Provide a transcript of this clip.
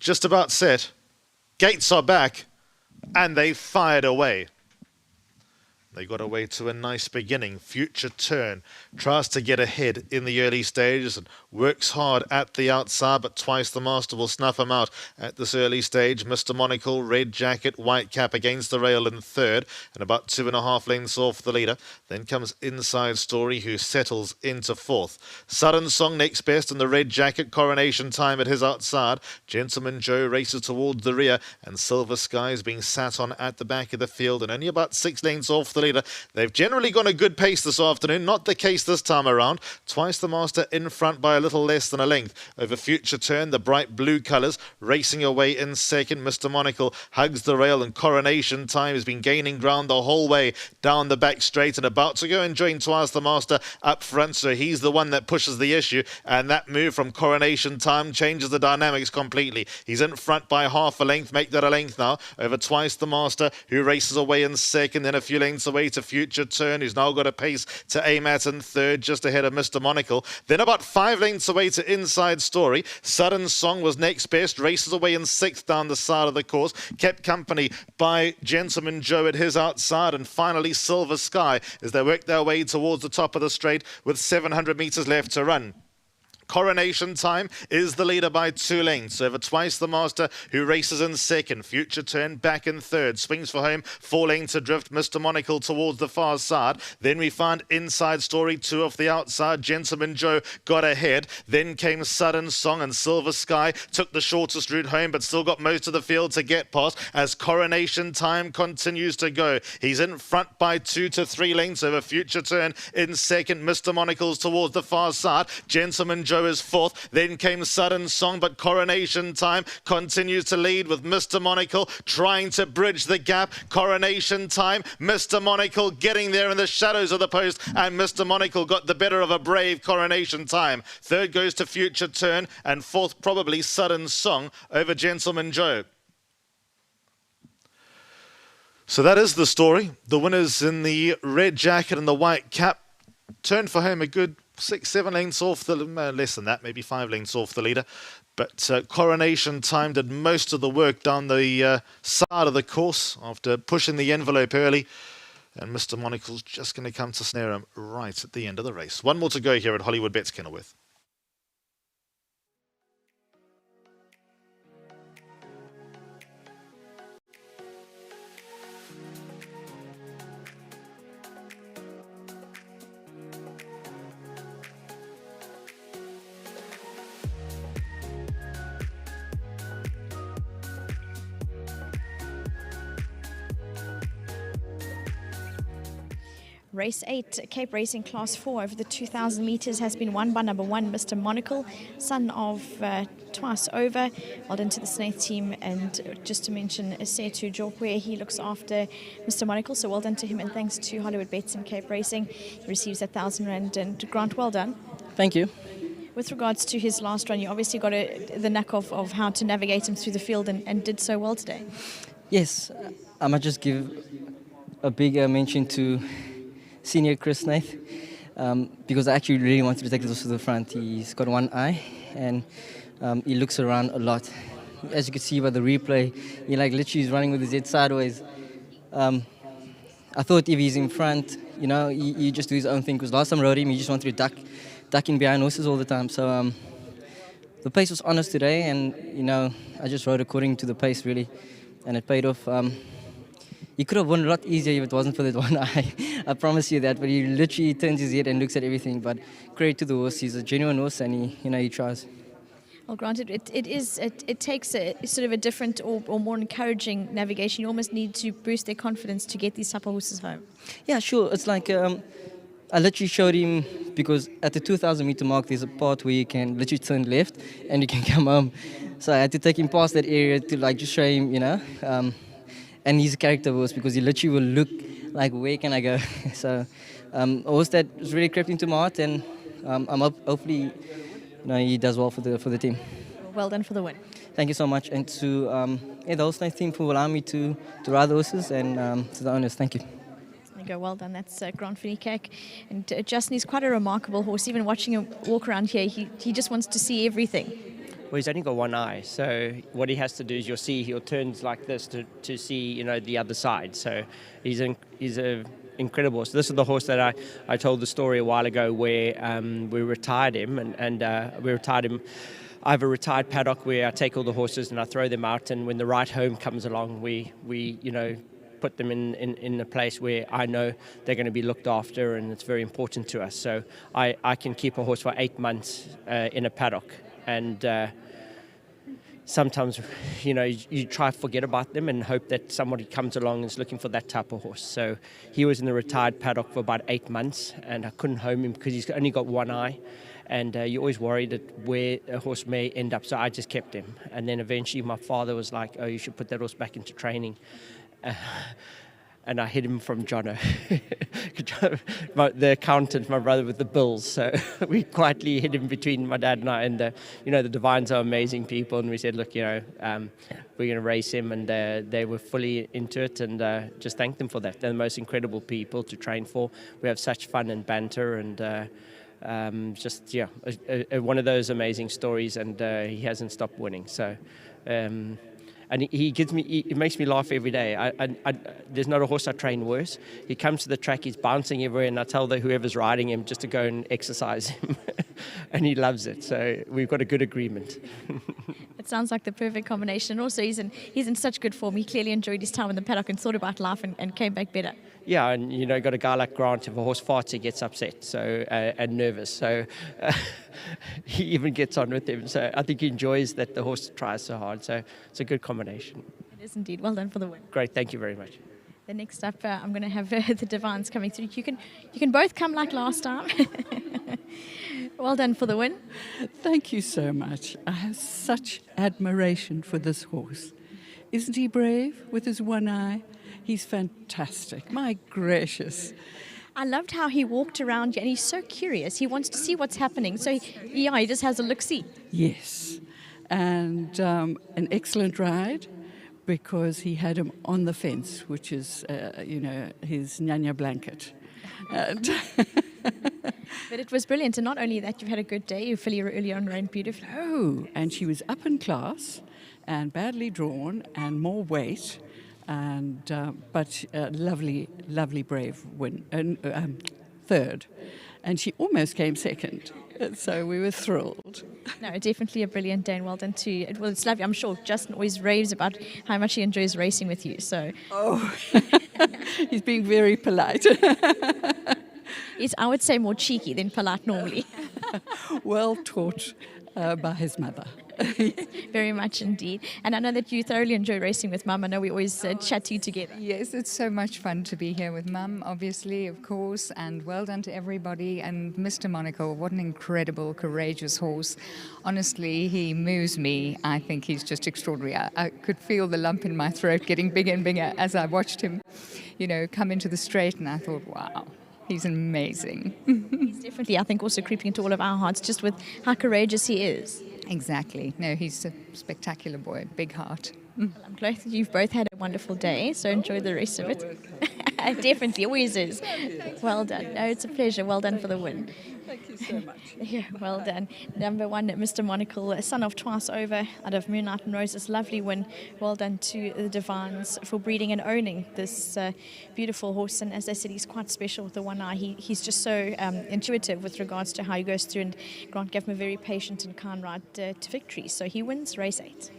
just about set. Gates are back, and they fired away. They got away to a nice beginning. Future Turn tries to get ahead in the early stages and works hard at the outside, but Twice the Master will snuff him out at this early stage. Mr. Monocle, red jacket, white cap against the rail in third, and about 2.5 lengths off the leader. Then comes Inside Story, who settles into fourth. Sudden Song next best in the red jacket. Coronation Time at his outside. Gentleman Joe races towards the rear, and Silver Sky is being sat on at the back of the field, and only about 6 lengths off the leader. They've generally gone a good pace this afternoon, not the case this time around. Twice the Master in front by a little less than a length over Future Turn, the bright blue colours racing away in second. Mr. Monocle hugs the rail, and Coronation Time has been gaining ground the whole way down the back straight and about to go and join Twice the Master up front, so he's the one that pushes the issue, and that move from Coronation Time changes the dynamics completely. He's in front by half a length, make that a length now over Twice the Master, who races away in second, then a few lengths away to Future Turn, who's now got a pace to aim at in third, just ahead of Mr. Monocle. Then about 5 lengths away to Inside Story. Sudden Song was next best, races away in sixth down the side of the course, kept company by Gentleman Joe at his outside, and finally Silver Sky as they work their way towards the top of the straight with 700 metres left to run. Coronation Time is the leader by 2 lengths over Twice the Master, who races in second. Future Turn back in third. Swings for home, 4 lengths adrift. Mr. Monocle towards the far side. Then we find Inside Story, 2 off the outside. Gentleman Joe got ahead. Then came Sudden Song, and Silver Sky took the shortest route home, but still got most of the field to get past as Coronation Time continues to go. He's in front by 2 to 3 lengths over Future Turn in second. Mr. Monocle's towards the far side. Gentleman Joe is fourth. Then came Sudden Song, but Coronation Time continues to lead with Mr. Monocle trying to bridge the gap. Coronation Time, Mr. Monocle getting there in the shadows of the post, and Mr. Monocle got the better of a brave Coronation Time. Third goes to Future Turn, and fourth probably Sudden Song over Gentleman Joe. So that is the story. The winners in the red jacket and the white cap turned for home a good 6-7 lengths off the, less than that, maybe 5 lengths off the leader. But Coronation Time did most of the work down the side of the course after pushing the envelope early. And Mr. Monocle's just going to come to snare him right at the end of the race. One more to go here at Hollywood Bets Kenilworth. Race 8, Cape Racing Class 4 over the 2,000 metres has been won by number 1, Mr. Monocle, son of Twice Over. Well done to the Snaith team, and just to mention Setu Jopwe, he looks after Mr. Monocle, so well done to him, and thanks to Hollywood Bets and Cape Racing. He receives R1,000, and Grant, well done. Thank you. With regards to his last run, you obviously got the knack of how to navigate him through the field, and did so well today. Yes, I might just give a big mention to Senior Chris Snaith, because I actually really wanted to take this to the front. He's got one eye, and he looks around a lot. As you can see by the replay, he literally is running with his head sideways. I thought if he's in front, he just do his own thing, because last time I rode him, he just wanted to duck in behind horses all the time. So the pace was honest today, and I just rode according to the pace really, and it paid off. He could have won a lot easier if it wasn't for that one eye. I promise you that. But he literally turns his head and looks at everything. But credit to the horse. He's a genuine horse, and he tries. Well, granted, it takes a sort of a different or more encouraging navigation. You almost need to boost their confidence to get these type of horses home. Yeah, sure. It's like I literally showed him, because at the 2,000 meter mark, there's a part where you can literally turn left and you can come home. So I had to take him past that area to just show him, and he's a character horse, because he literally will look like, where can I go? So a horse that really crept into my heart, and hopefully he does well for the team. Well done for the win. Thank you so much, and to the whole Snaith team for allowing me to ride the horses, and to the owners, thank you. There you go, well done. That's Grant Finikak. And Justin is quite a remarkable horse. Even watching him walk around here, he just wants to see everything. Well, he's only got one eye, so what he has to do is he'll turn like this to see, the other side. So he's a incredible horse. This is the horse that I told the story a while ago where we retired him, and we retired him. I have a retired paddock where I take all the horses and I throw them out, and when the right home comes along, we put them in a place where I know they're going to be looked after, and it's very important to us. So I can keep a horse for 8 months in a paddock, and sometimes, you try to forget about them and hope that somebody comes along and is looking for that type of horse. So he was in the retired paddock for about 8 months, and I couldn't home him because he's only got one eye. And you're always worried that where a horse may end up, so I just kept him. And then eventually my father was like, oh, you should put that horse back into training. And I hid him from Jono, the accountant, my brother with the bills. So we quietly hid him between my dad and I. And, the Divines are amazing people. And we said, look, we're going to race him. And they were fully into it, and just thank them for that. They're the most incredible people to train for. We have such fun and banter, and one of those amazing stories, and he hasn't stopped winning. So, and it makes me laugh every day. There's not a horse I train worse. He comes to the track, he's bouncing everywhere, and I tell whoever's riding him just to go and exercise him, and he loves it. So we've got a good agreement. It sounds like the perfect combination. Also, he's in such good form. He clearly enjoyed his time in the paddock and thought about life and came back better. Yeah, and got a guy like Grant. If a horse farts, he gets upset, and nervous. So he even gets on with him. So I think he enjoys that the horse tries so hard. So it's a good combination. It is indeed. Well done for the win. Great, thank you very much. The next up, I'm going to have the Divines coming through. You can both come like last time. Well done for the win. Thank you so much. I have such admiration for this horse. Isn't he brave with his one eye? He's fantastic. My gracious. I loved how he walked around and he's so curious. He wants to see what's happening. So, he just has a look-see. Yes. And an excellent ride because he had him on the fence, which is, his Nyanya blanket. And But it was brilliant. And not only that, you've had a good day. You filly early on ran beautifully. oh, and she was up in class and badly drawn and more weight. And but lovely brave win, third, and she almost came second, so we were thrilled. No, definitely a brilliant day, and well done to you. Well, it's lovely. I'm sure Justin always raves about how much he enjoys racing with you. So, He's being very polite. He's, I would say, more cheeky than polite normally. Well taught by his mother. Very much indeed. And I know that you thoroughly enjoy racing with Mum. I know we always chat to you together. Yes, it's so much fun to be here with Mum, obviously, of course, and well done to everybody. And Mr. Monocle, what an incredible, courageous horse. Honestly, he moves me. I think he's just extraordinary. I could feel the lump in my throat getting bigger and bigger as I watched him, come into the straight, and I thought, wow. He's amazing. He's definitely, I think, also creeping into all of our hearts just with how courageous he is. Exactly. No, he's a spectacular boy, big heart. Well, I'm glad that you've both had a wonderful day, so enjoy the rest of it. Definitely, always is. Well done. No, it's a pleasure. Well done for the win. Thank you so much. Yeah, well done. Number one, Mr. Monocle, son of Twice Over, out of Moonlight and Roses. Lovely win. Well done to the Divines for breeding and owning this beautiful horse. And as I said, he's quite special with the one eye. He's just so intuitive with regards to how he goes through. And Grant gave him a very patient and kind ride to victory. So he wins race 8.